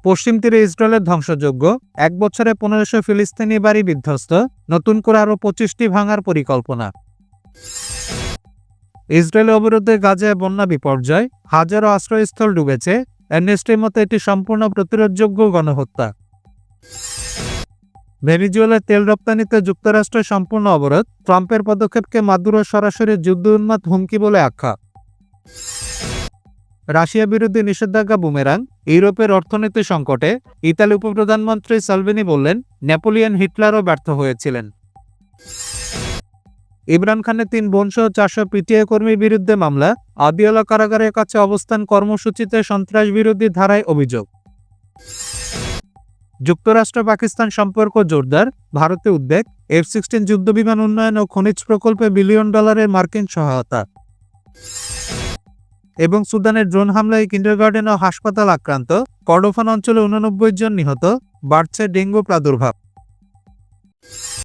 পশ্চিম তীরে ইসরায়েলের ধ্বংসযজ্ঞ, 1 বছরে 1500 ফিলিস্তিনি বাড়ি বিধ্বস্ত, নতুন করে আরও 25টি ভাঙার পরিকল্পনা। ইসরায়েলের অবরোধে গাজায় বন্যা বিপর্যয়, হাজারো আশ্রয়স্থল ডুবেছে, অ্যামনেস্টির মতে এটি সম্পূর্ণ প্রতিরোধযোগ্য গণহত্যা। ভেনেজুয়েলার তেল রপ্তানিতে যুক্তরাষ্ট্রের সম্পূর্ণ অবরোধ, ট্রাম্পের পদক্ষেপকে মাদুরোর সরাসরি যুদ্ধ উন্মাদ হুমকি বলে আখ্যা। রাশিয়া বিরোধী নিষেধাজ্ঞা বুমেরাং, ইউরোপের অর্থনীতি সংকটে, ইতালি উপপ্রধানমন্ত্রী সালভিনি বললেন, নেপোলিয়ন হিটলারও ব্যর্থ হয়েছিলেন। ইমরান খানের 3 বোনসহ 400 পিটিআই কর্মীর বিরুদ্ধে মামলা, আদিয়ালা কারাগারের কাছে অবস্থান কর্মসূচিতে সন্ত্রাস বিরোধী ধারায় অভিযোগ। যুক্তরাষ্ট্র পাকিস্তান সম্পর্ক জোরদার, ভারতে উদ্বেগ, F-16 যুদ্ধবিমান উন্নয়ন ও খনিজ প্রকল্পে $1 বিলিয়ন মার্কিন সহায়তা। এবং সুদানের ড্রোন হামলায় কিন্ডারগার্টেন ও হাসপাতাল আক্রান্ত, কর্ডোফান অঞ্চলে 89 জন নিহত, বাড়ছে ডেঙ্গু প্রাদুর্ভাব।